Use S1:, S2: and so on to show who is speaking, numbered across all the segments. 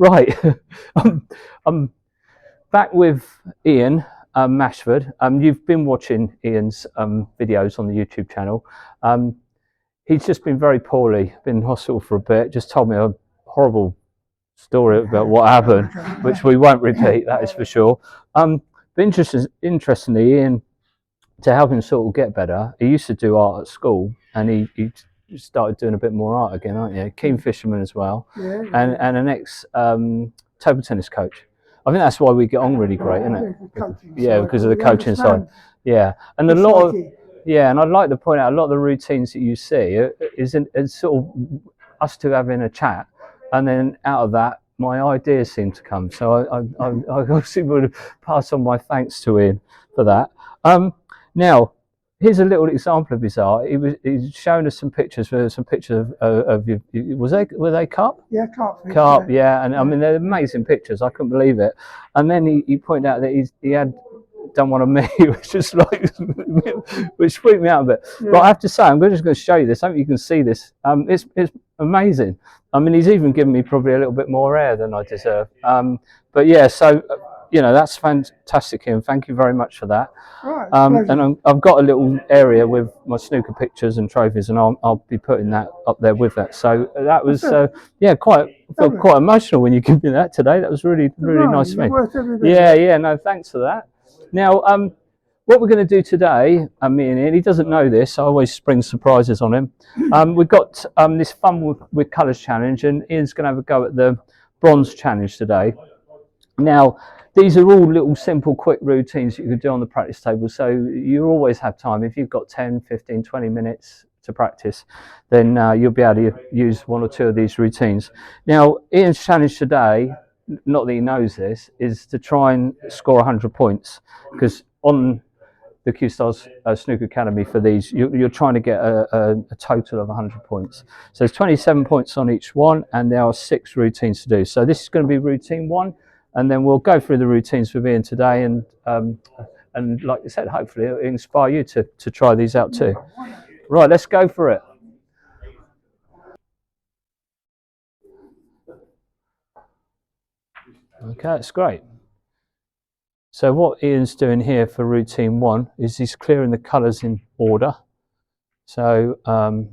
S1: Right, I'm back with Ian Mashford. You've been watching Ian's videos on the YouTube channel. He's just been very poorly, been in hospital for a bit, just told me a horrible story about what happened, which we won't repeat, that is for sure. But interestingly, Ian, to help him sort of get better, he used to do art at school, and he started doing a bit more art again, aren't you? Keen fisherman as well, and an ex table tennis coach. I think that's why we get on really great, isn't it? Yeah, because of the coaching side. Yeah, and and I'd like to point out a lot of the routines that you see is sort of us two having a chat, and then out of that, my ideas seem to come. So I obviously would pass on my thanks to Ian for that. Now, here's a little example of his art. He's showing us some pictures. Some pictures of you. Were they carp?
S2: Yeah, carp.
S1: Carp, yeah. And I mean, they're amazing pictures. I couldn't believe it. And then he pointed out that he had done one of me, which is like, which freaked me out a bit. Yeah. But I have to say, I'm just going to show you this. I hope you can see this. It's amazing. I mean, he's even given me probably a little bit more air than I deserve. But yeah, so. You know, that's fantastic, Ian. Thank you very much for that.
S2: Right,
S1: and I've got a little area with my snooker pictures and trophies, and I'll be putting that up there with that. So that was, yeah, quite emotional when you give me that today. That was really nice of me. Yeah, no, thanks for that. Now, what we're going to do today, me and Ian, he doesn't know this, I always spring surprises on him. We've got this Fun with Colours challenge, and Ian's going to have a go at the bronze challenge today. Now, these are all little simple quick routines you can do on the practice table, so you always have time. If you've got 10, 15, 20 minutes to practice, then you'll be able to use one or two of these routines. Now, Ian's challenge today, not that he knows this, is to try and score 100 points, because on the Cuestars Snooker Academy for these, you're trying to get a total of 100 points. So there's 27 points on each one, and there are 6 routines to do. So this is going to be routine 1. And then we'll go through the routines with Ian today, and like I said, hopefully it'll inspire you to try these out too. Right, let's go for it. Okay, that's great. So what Ian's doing here for routine 1 is he's clearing the colours in order. So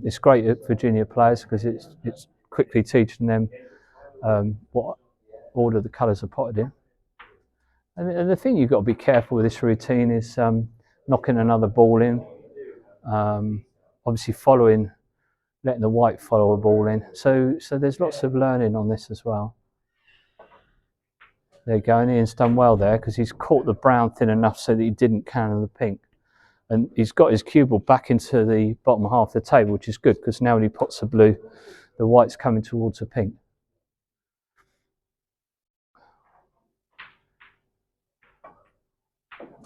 S1: it's great at Virginia players because it's quickly teaching them what order the colours are potted in. And the thing you've got to be careful with this routine is knocking another ball in, obviously letting the white follow a ball in. So there's lots of learning on this as well. There you go, and Ian's done well there because he's caught the brown thin enough so that he didn't counter the pink. And he's got his cue ball back into the bottom half of the table, which is good because now when he pots the blue, the white's coming towards the pink.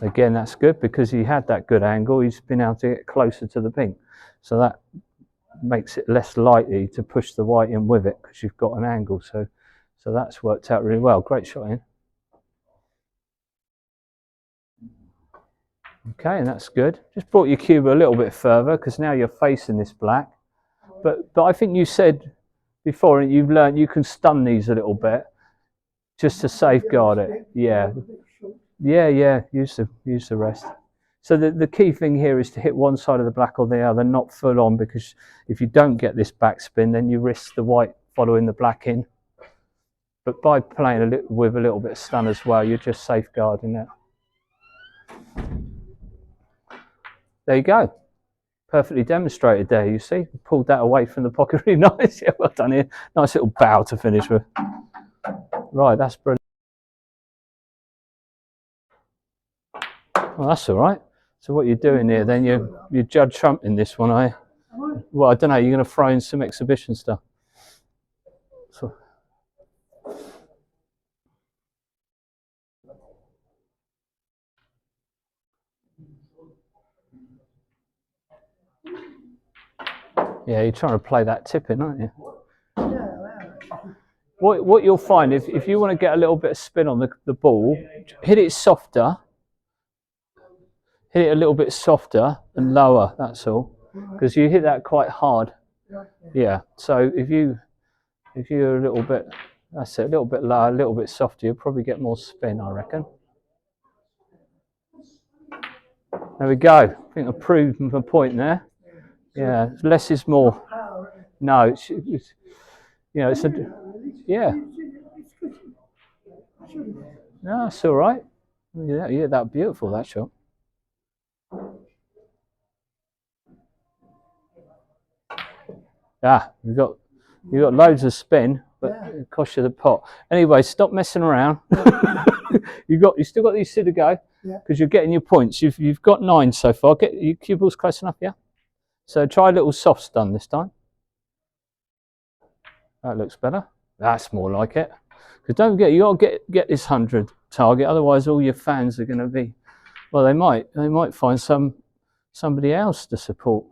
S1: Again, that's good because he had that good angle. He's been able to get closer to the pink. So that makes it less likely to push the white in with it because you've got an angle. So that's worked out really well. Great shot, Ian. Okay, and that's good. Just brought your cube a little bit further because now you're facing this black. But I think you said before, and you've learned you can stun these a little bit just to safeguard it. Yeah. Yeah, use the rest. So the key thing here is to hit one side of the black or the other, not full on, because if you don't get this backspin, then you risk the white following the black in. But by playing with a little bit of stun as well, you're just safeguarding that. There you go. Perfectly demonstrated there, you see. Pulled that away from the pocket really nice. Yeah, well done here. Nice little bow to finish with. Right, that's brilliant. Well, that's all right. So what you're doing here, then you Judge Trump in this one, are you? Well, I don't know. You're going to throw in some exhibition stuff. So. Yeah, you're trying to play that tip in, aren't you? What you'll find, if you want to get a little bit of spin on the ball, hit it softer. Hit it a little bit softer and lower, that's all. Because you hit that quite hard. Yeah, so if you're a little bit That's it, a little bit lower, a little bit softer. You'll probably get more spin, I reckon. There we go. I think I proved my point there. Yeah, less is more. No, it's you know, it's a yeah. No, it's all right. Yeah, that beautiful that shot. You got loads of spin, but it costs you the pot. Anyway, stop messing around. you still got these two to go because you're getting your points. You've got 9 so far. Get your cue balls close enough, yeah. So try a little soft stun this time. That looks better. That's more like it. Because don't forget, you got to get this 100 target. Otherwise, all your fans are going to be. Well, they might find somebody else to support.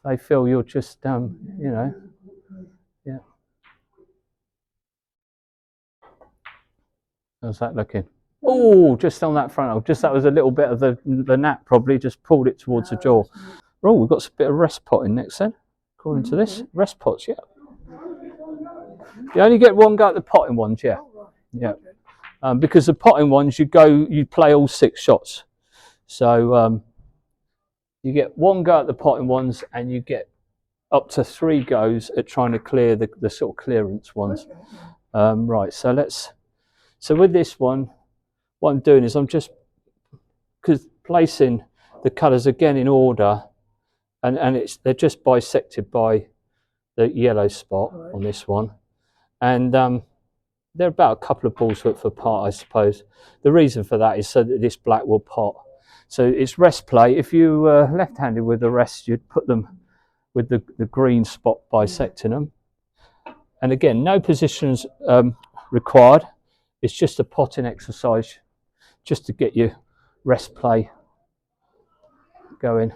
S1: They feel you're just you know, yeah. How's that looking? Oh, just on that front. Just that was a little bit of the nap. Probably just pulled it towards the jaw. Oh, we've got a bit of rest potting next then. According to this, rest pots, yeah. You only get one go at the potting ones, yeah. Because the potting ones, you play all 6 shots. So you get one go at the potting ones, and you get up to 3 goes at trying to clear the sort of clearance ones. Right, so with this one, what I'm doing is I'm just placing the colours again in order, and they're just bisected by the yellow spot on this one, and they're about a couple of balls width apart, I suppose. The reason for that is so that this black will pot. So it's rest play. If you were left-handed with the rest, you'd put them with the green spot bisecting them. And again, no positions required. It's just a potting exercise just to get your rest play going.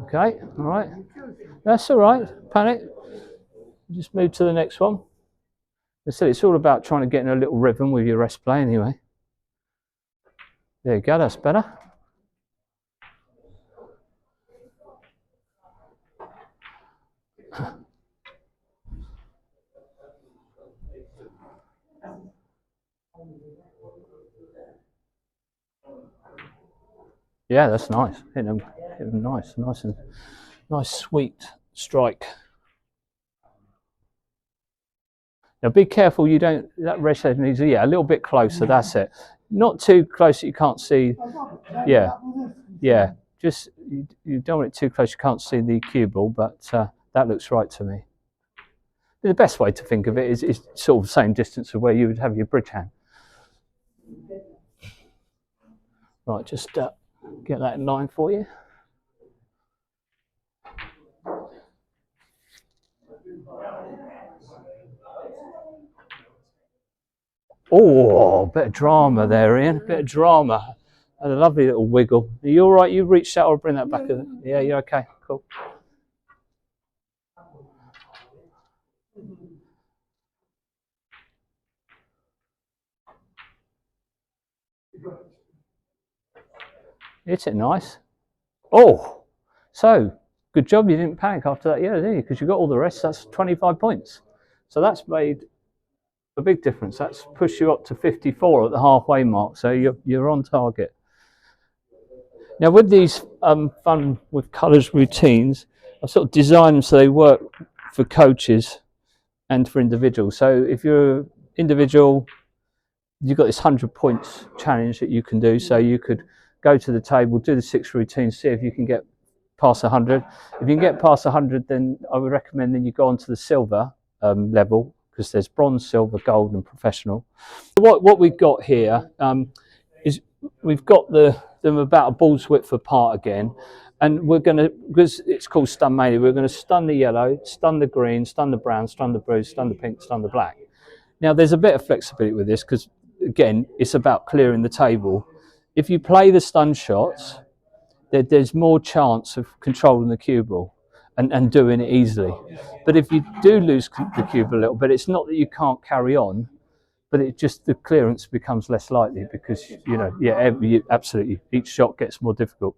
S1: Okay, all right. That's all right. Panic. Just move to the next one. So it's all about trying to get in a little rhythm with your rest play anyway. There you go, that's better. Yeah, that's nice. Hit them nice and nice sweet strike. Now be careful you don't, that rest head needs a little bit closer, that's it. Not too close that you can't see. Yeah. Just you don't want it too close you can't see the cue ball, but that looks right to me. The best way to think of it is sort of the same distance of where you would have your bridge hand. Right, just get that in line for you. Oh, a bit of drama there, Ian. A bit of drama. Had a lovely little wiggle. Are you all right? You reached out, or bring that back? Yeah, you're okay. Cool. Hit it nice. Oh, so good job you didn't panic after that, didn't you? Because you got all the rest. That's 25 points. So that's made a big difference. That's pushed you up to 54 at the halfway mark. So you're on target. Now with these fun with colours routines, I've sort of designed them so they work for coaches and for individuals. So if you're individual, you've got this 100 points challenge that you can do. So you could go to the table, do the 6 routines, see if you can get past 100. If you can get past 100, then I would recommend then you go on to the silver level, because there's bronze, silver, gold, and professional. What we've got here is we've got them about a ball's width apart again, and we're going to, because it's called Stun Mania, we're going to stun the yellow, stun the green, stun the brown, stun the blue, stun the pink, stun the black. Now there's a bit of flexibility with this because again it's about clearing the table. If you play the stun shots, there's more chance of controlling the cue ball and doing it easily. But if you do lose the cue ball a little bit, it's not that you can't carry on, but it just, the clearance becomes less likely because, absolutely, each shot gets more difficult.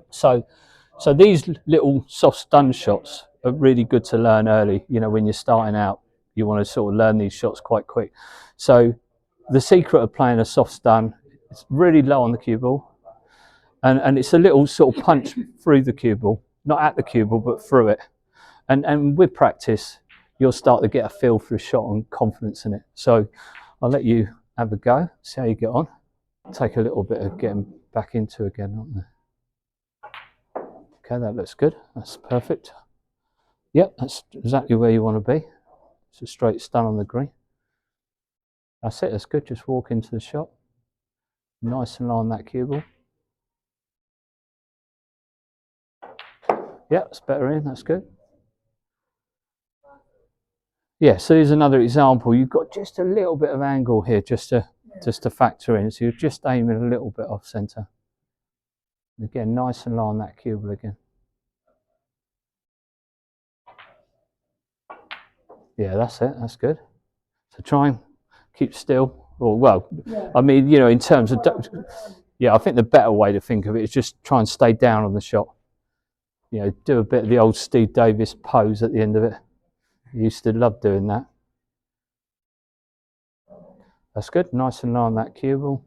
S1: So these little soft stun shots are really good to learn early. You know, when you're starting out, you want to sort of learn these shots quite quick. So the secret of playing a soft stun, it's really low on the cue ball, and it's a little sort of punch through the cue ball, not at the cue ball, but through it. And with practice, you'll start to get a feel for a shot and confidence in it. So I'll let you have a go, see how you get on. Take a little bit of getting back into again, aren't there? Okay, that looks good. That's perfect. Yep, that's exactly where you want to be. It's a straight stun on the green. That's it, that's good. Just walk into the shot. Nice and low on that cue ball. Yeah, it's better in, that's good. Yeah, so here's another example. You've got just a little bit of angle here just to factor in. So you're just aiming a little bit off centre. Again, nice and low on that cue ball again. Yeah, that's it, that's good. So try and keep still. Or, well, I mean, you know, in terms of, yeah, I think the better way to think of it is just try and stay down on the shot. You know, do a bit of the old Steve Davis pose at the end of it. I used to love doing that. That's good, nice and low on that cue ball.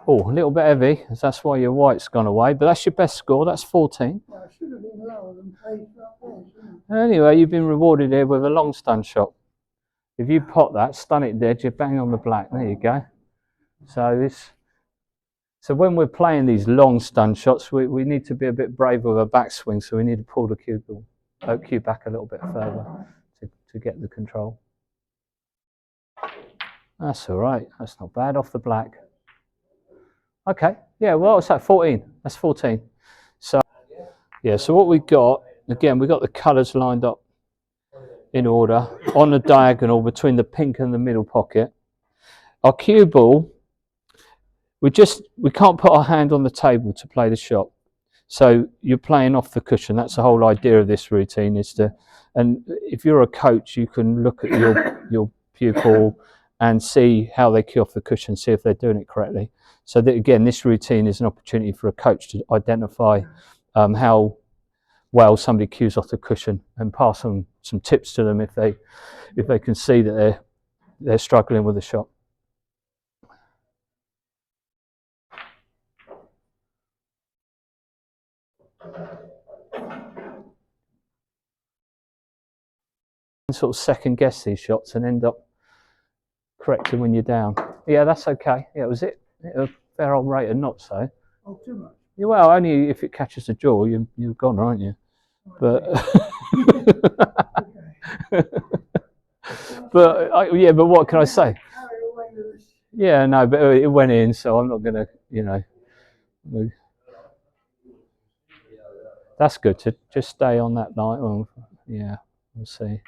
S1: Oh, a little bit heavy, that's why your white's gone away, but that's your best score, that's 14.
S2: Well, I should have been lower than paid up there, shouldn't I?
S1: Anyway, you've been rewarded here with a long stun shot. If you pot that, stun it dead, you bang on the black, there you go. So when we're playing these long stun shots, we need to be a bit brave with a backswing, so we need to pull the cue back a little bit further to get the control. That's all right, that's not bad, off the black. Okay, yeah, well, what's that, 14? That's 14. So, yeah, so what we've got, again, we've got the colours lined up in order on the diagonal between the pink and the middle pocket. Our cue ball, we can't put our hand on the table to play the shot. So you're playing off the cushion. That's the whole idea of this routine, is to, and if you're a coach, you can look at your pupil and see how they cue off the cushion, see if they're doing it correctly. So that, again, this routine is an opportunity for a coach to identify how well somebody cues off the cushion and pass on some tips to them if they can see that they're struggling with the shot. Sort of second guess these shots and end up correcting when you're down. Yeah, that's okay. Yeah, was it a fair old rate of not so?
S2: Oh, too much.
S1: Yeah, well, only if it catches the jaw, you're gone, aren't you? But yeah, but what can I say? Yeah, no, but it went in, so I'm not gonna, you know. That's good to just stay on that line. Oh, yeah, we'll see.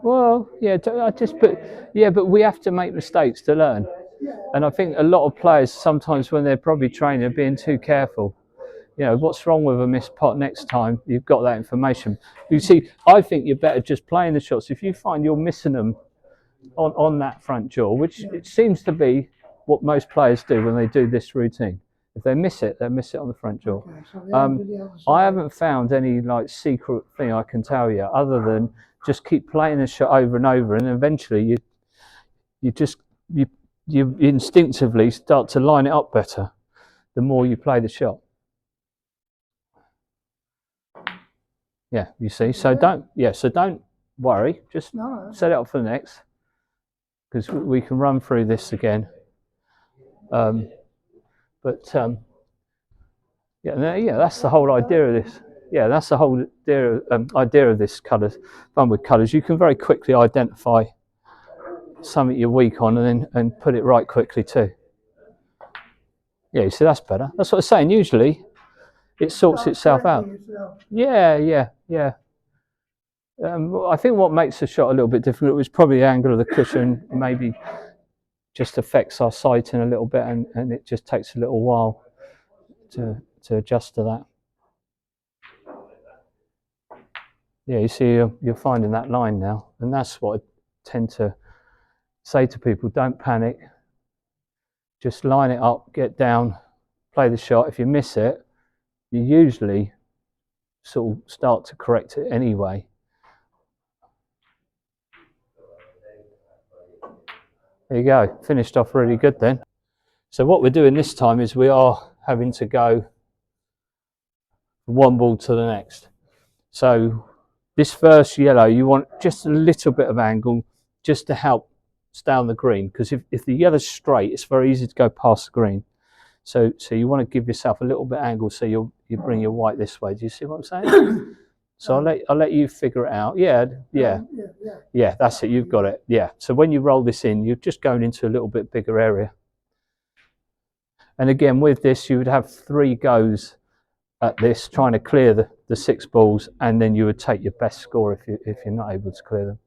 S1: Well, yeah, but we have to make mistakes to learn. And I think a lot of players sometimes, when they're probably training, are being too careful. You know, what's wrong with a missed pot next time? You've got that information. You see, I think you're better just playing the shots. If you find you're missing them on that front jaw, which it seems to be what most players do when they do this routine. If they miss it, they miss it on the front jaw. Okay, so I haven't found any like secret thing I can tell you, other than just keep playing the shot over and over, and eventually you instinctively start to line it up better the more you play the shot. Yeah, you see. So don't worry. Just set it up for the next, because we can run through this again. Yeah, that's the whole idea of this. Yeah, that's the whole idea of this fun with colours. You can very quickly identify something you're weak on, and put it right quickly too. Yeah, you see, that's better. That's what I'm saying. Usually, it sorts itself out. Yeah. I think what makes the shot a little bit difficult was probably the angle of the cushion. Maybe just affects our sighting a little bit, and it just takes a little while to adjust to that. Yeah, you see, you're finding that line now, and that's what I tend to say to people: don't panic. Just line it up, get down, play the shot. If you miss it, you usually sort of start to correct it anyway. There you go, finished off really good then. So what we're doing this time is we are having to go from one ball to the next. So this first yellow, you want just a little bit of angle just to help stay on the green, because if the yellow's straight, it's very easy to go past the green. So you want to give yourself a little bit of angle so you bring your white this way. Do you see what I'm saying? So I'll let you figure it out. Yeah, that's it. You've got it. Yeah. So when you roll this in, you're just going into a little bit bigger area. And again, with this, you would have 3 goes at this, trying to clear the 6 balls, and then you would take your best score if you're not able to clear them.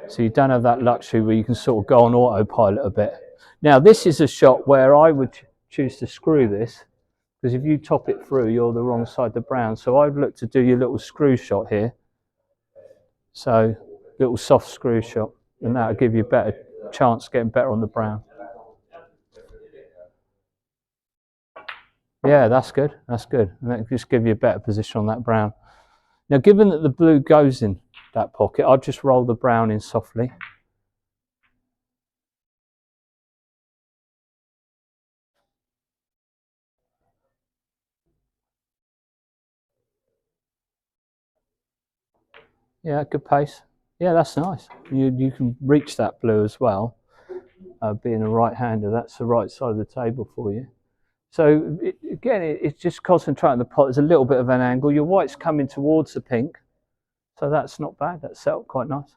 S1: So you don't have that luxury where you can sort of go on autopilot a bit. Now this is a shot where I would choose to screw this, because if you top it through, you're the wrong side of the brown. So I'd look to do your little screw shot here. So little soft screw shot, and that'll give you a better chance of getting better on the brown. Yeah, that's good. That's good. And that'll just give you a better position on that brown. Now, given that the blue goes in that pocket, I'll just roll the brown in softly. Yeah, good pace. Yeah, that's nice. You can reach that blue as well. Being a right-hander, that's the right side of the table for you. So it's just concentrating the pot. There's a little bit of an angle. Your white's coming towards the pink, so that's not bad. That's set up quite nice.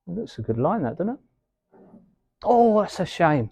S1: It looks a good line, that, doesn't it? Oh, that's a shame.